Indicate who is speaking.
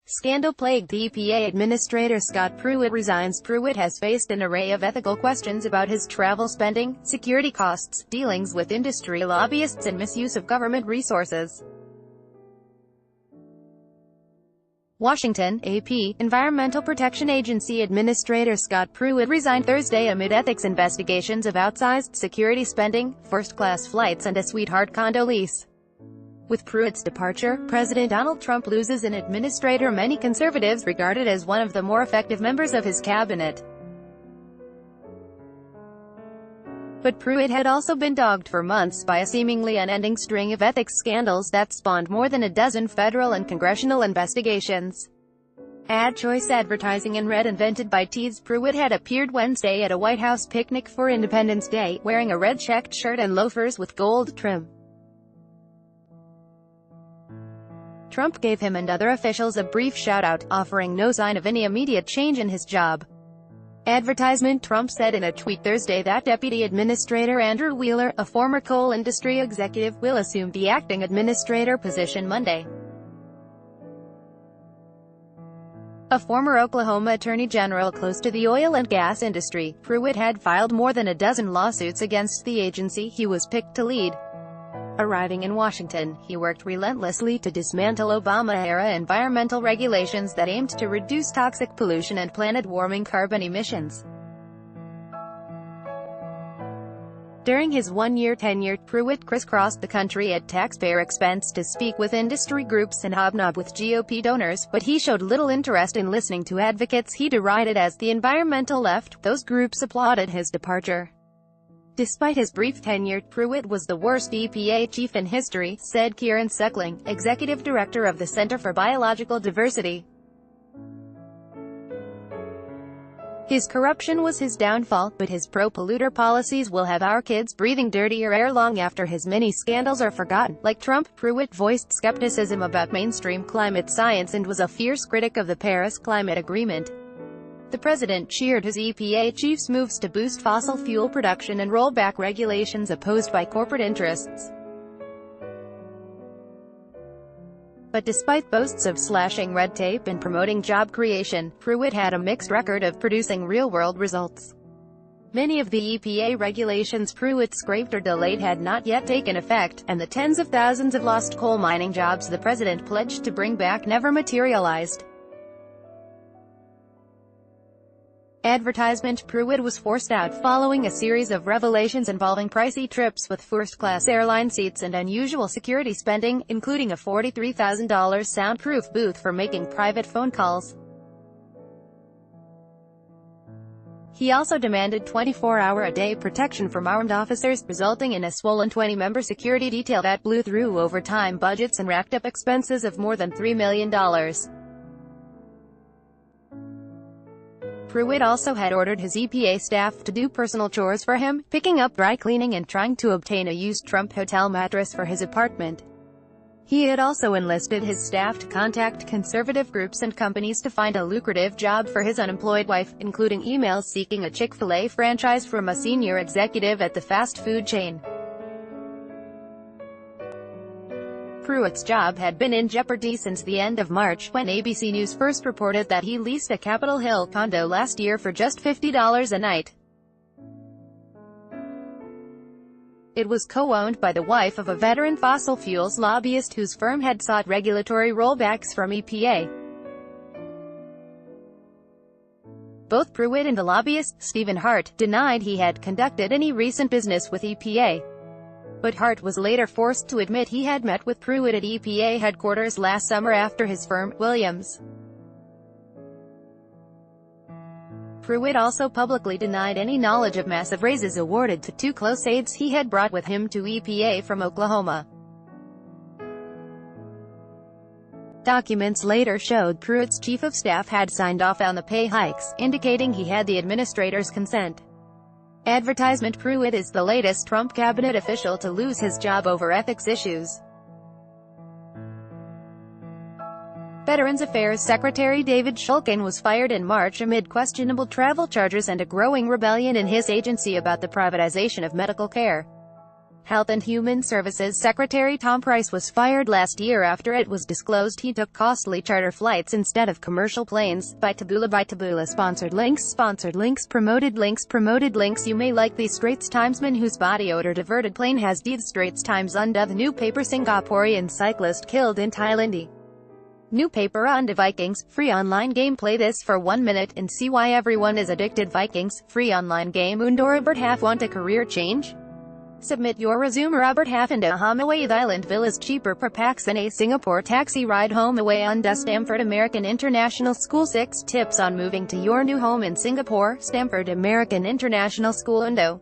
Speaker 1: Scandal plagued the EPA Administrator Scott Pruitt resigns. Pruitt has faced an array of ethical questions about his travel spending, security costs, dealings with industry lobbyists and misuse of government resources. Washington, AP. Environmental Protection Agency Administrator Scott Pruitt resigned Thursday amid ethics investigations of outsized security spending, first-class flights and a sweetheart condo lease. With Pruitt's departure, President Donald Trump loses an administrator many conservatives regarded as one of the more effective members of his cabinet. But Pruitt had also been dogged for months by a seemingly unending string of ethics scandals that spawned more than a dozen federal and congressional investigations. Ad choice advertising and red invented by Tees. Pruitt had appeared Wednesday at a White House picnic for Independence Day, wearing a red checked shirt and loafers with gold trim. Trump gave him and other officials a brief shout-out, offering no sign of any immediate change in his job. Advertisement. Trump said in a tweet Thursday that Deputy Administrator Andrew Wheeler, a former coal industry executive, will assume the acting administrator position Monday. A former Oklahoma Attorney General close to the oil and gas industry, Pruitt had filed more than a dozen lawsuits against the agency he was picked to lead. Arriving in Washington, he worked relentlessly to dismantle Obama-era environmental regulations that aimed to reduce toxic pollution and planet-warming carbon emissions. During his one-year tenure, Pruitt crisscrossed the country at taxpayer expense to speak with industry groups and hobnob with GOP donors, but he showed little interest in listening to advocates he derided as the environmental left. Those groups applauded his departure. Despite his brief tenure, Pruitt was the worst EPA chief in history, said Kieran Suckling, executive director of the Center for Biological Diversity. His corruption was his downfall, but his pro-polluter policies will have our kids breathing dirtier air long after his many scandals are forgotten. Like Trump, Pruitt voiced skepticism about mainstream climate science and was a fierce critic of the Paris Climate Agreement. The president cheered his EPA chief's moves to boost fossil fuel production and roll back regulations opposed by corporate interests. But despite boasts of slashing red tape and promoting job creation, Pruitt had a mixed record of producing real-world results. Many of the EPA regulations Pruitt scrapped or delayed had not yet taken effect, and the tens of thousands of lost coal mining jobs the president pledged to bring back never materialized. Advertisement. Pruitt was forced out following a series of revelations involving pricey trips with first-class airline seats and unusual security spending, including a $43,000 soundproof booth for making private phone calls. He also demanded 24-hour-a-day protection from armed officers, resulting in a swollen 20-member security detail that blew through overtime budgets and racked up expenses of more than $3 million. Pruitt also had ordered his EPA staff to do personal chores for him, picking up dry cleaning and trying to obtain a used Trump Hotel mattress for his apartment. He had also enlisted his staff to contact conservative groups and companies to find a lucrative job for his unemployed wife, including emails seeking a Chick-fil-A franchise from a senior executive at the fast food chain. Pruitt's job had been in jeopardy since the end of March, when ABC News first reported that he leased a Capitol Hill condo last year for just $50 a night. It was co-owned by the wife of a veteran fossil fuels lobbyist whose firm had sought regulatory rollbacks from EPA. Both Pruitt and the lobbyist, Stephen Hart, denied he had conducted any recent business with EPA. But Hart was later forced to admit he had met with Pruitt at EPA headquarters last summer after his firm, Williams. Pruitt also publicly denied any knowledge of massive raises awarded to two close aides he had brought with him to EPA from Oklahoma. Documents later showed Pruitt's chief of staff had signed off on the pay hikes, indicating he had the administrator's consent. Advertisement. Pruitt is the latest Trump cabinet official to lose his job over ethics issues. Veterans Affairs Secretary David Shulkin was fired in March amid questionable travel charges and a growing rebellion in his agency about the privatization of medical care. Health and Human Services Secretary Tom Price was fired last year after it was disclosed he took costly charter flights instead of commercial planes. By Taboola sponsored links, promoted links. You may like the Straits Timesman whose body odor diverted plane has the Straits Times under the newspaper. Singaporean cyclist killed in Thailand. Newspaper on the Vikings, free online game. Play this for 1 minute and see why everyone is addicted. Vikings, free online game. Undo Robert Half want a career change? Submit your resume. Robert Half into Hamaway Island Ville is cheaper per pax than a Singapore taxi ride home away on Stamford American International School. 6 tips on moving to your new home in Singapore. Stamford American International School. Undo.